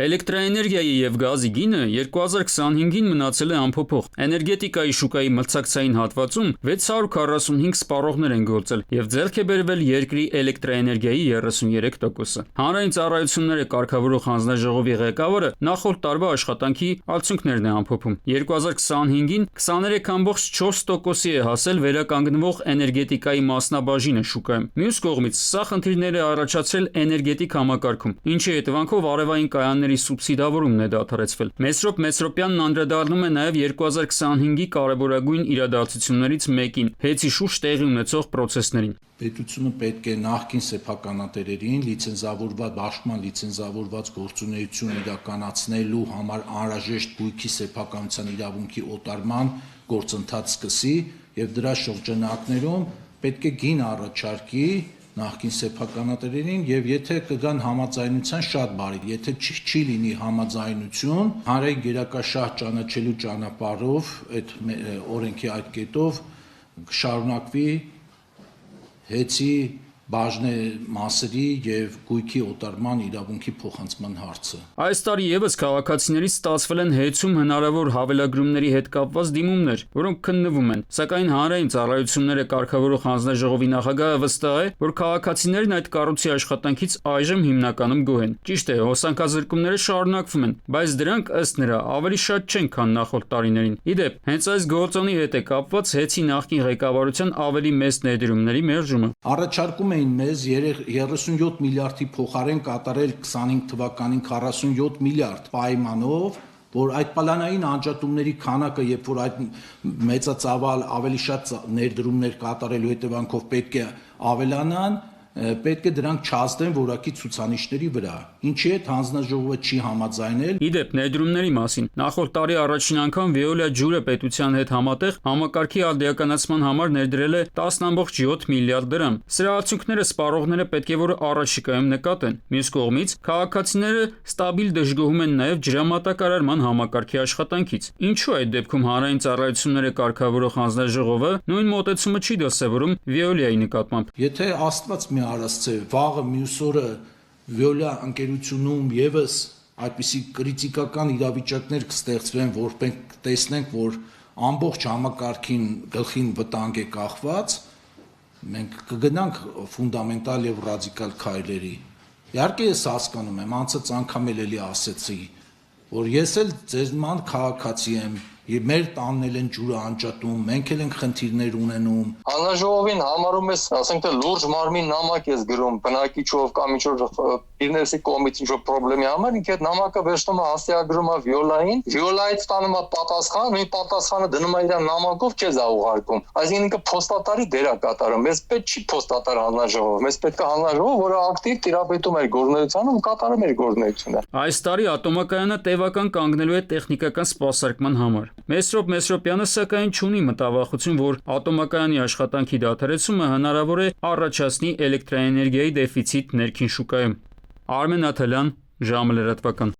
Էլեկտրաէներգիայի և գազի գինը 2025-ին մնացել է անփոփոխ։ Էներգետիկայի շուկայի մրցակցային հատվածում 645 սպառողներ են գործել և ձեռք է բերվել երկրի էլեկտրաէներգիայի 33%-ը։ Հանրային ծառայությունները կարգավորող հանձնաժողովի ղեկավարը նախորդ տարվա աշխատանքի արդյունքներն է ամփոփում։ 2025-ին 23,4%-ի է հասել վերականգնվող էներգետիկայի մասնաբաժինը շուկայում։ Մյուս կողմից, սա խնդիրներ է առաջացրել էներգետիկ համակարգում, ինչի հետևանքով արևային կայանների սուբսիդավորումն է դադարեցվել։ Մեսրոպ Մեսրոպյանն անդրադառնում է նաև 2025-ի կարևորագույն իրադարձություններից մեկին՝ հեծի շուրջ տեղի ունեցող պրոցեսներին։ Պետությունը պետք է նախկին սեփականատերերին բաշխման լիցենզավորված գործունեություն իրականացնելու համար անհրաժեշտ գույքի սեփականության իրավունքի օտարման գործընթաց սկսի եւ դրա շրջանակներում պետք է գին առաջարկի նախկին սեփականատերերին եւ եթե կգան համաձայնության շատ բարի, եթե չի լինի համաձայնություն, հանրային գերակաշահ ճանաչելու ճանապարհով այդ օրենքի այդ կետով կշարունակվի հեծի բաժնե մասերի եւ գույքի օտարման իրավունքի փոխանցման հարցը։ Այս տարի եւս քաղաքացիներից ստացվել են հեծում հնարավոր հավելագրումների հետ կապված դիմումներ, որոնք քննվում են, սակայն հանրային ծառայությունները կարգավորող հանձնաժողովի նախագահը վստահ է, որ քաղաքացիներն այդ կառույցի աշխատանքից այժմ հիմնականում գոհ են։ Ճիշտ է, հոսանքազրկումները շարունակվում են, բայց դրանք ըստ նրա ավելի շատ չեն, քան նախորդ տարիներին։ Ի դեպ, հենց այս գործոնի հետ է կապված հեծի նախկին ղեկավարության ավելի մեծ ներդրումների մերժումը։ Առաջարկում էին մեզ 37 միլիարդի փոխարեն կատարել 25 թվականին 47 միլիարդ պայմանով, որ այդ պլանային անջատումների քանակը, երբ որ այդ մեծածավալ ավելի շատ ներդրումներ կատարելու հետևանքով պետք է ավելանան, պետք է դրանք չազդեն որակի ցուցանիշների վրա, ինչի հետ հանձնաժողովը չի համաձայնել։ Ի դեպ, ներդրումների մասին նախորդ տարի առաջին անգամ Veolia ջուրը պետության հետ համատեղ համակարգի արդիականացման համար ներդրել է 10,7 միլիարդ դրամ։ Սրա արդյունքները սպառողները պետք է որ առաջիկայում նկատեն։ Մյուս կողմից, քաղաքացիները ստաբիլ դժգոհում են նաև ջրամատակարարման համակարգի աշխատանքից։ Ինչու այդ դեպքում հանրային ծառայությունները կարգավորող հանձնաժողովը նույն մոտեցումը չի դրսևորում Veolia-ի նկատմամբ։ Եթե Աստված մի արասցե վաղը մյուս օրը Veolia ընկերությունում եւս այդպիսի կրիտիկական իրավիճակներ կստեղծվեն, որ մենք տեսնենք, որ ամբողջ համակարգին գլխին վտանգ է կախված, մենք կգնանք ֆունդամենտալ եւ ռադիկալ քայլերի։ Իհարկե ես հասկանում եմ, անցած անգամ էլի ասեցի, որ ես էլ ձեր նման քաղաքացի եմ, եւ մեր տանն են ջուրը անջատում, մենք էլ ենք խնդիրներ ունենում։ Հանրաժողովին համարում ես, ասենք թե լուրջ մարմին նամակ ես գրում, բնակիչով կամ ինչ-որ բիզնեսի կողմից ինչ-որ խնդրի համար, ինքը այդ նամակը վերցնում է հաստիագրում է Veolia-ին, Veolia-ից ստանում է պատասխան, ու պատասխանը դնում է իր նամակով քեզ է ուղարկում։ Այսինքն ինքը փոստատարի դեր է կատարում։ Մեզ պետք չի փոստատար հանրաժողով, մեզ պետք է հանրաժողով, որը ակտիվ տիրապետում է գործունեությանը ու կատարում է գործունեությունը։ Այս տարի ատոմակայանը տևական կանգնելու է տեխնիկական սպասարկման համար։ Մեսրոպ Մեսրոպյանը սակայն չունի մտավախություն, որ ատոմակայանի աշխատանքի դադարեցումը հնարավոր է առաջացնի էլեկտրաէներգիայի դեֆիցիտ ներքին շուկայում։ Արմեն Աթալյան, ժամը լրատվական։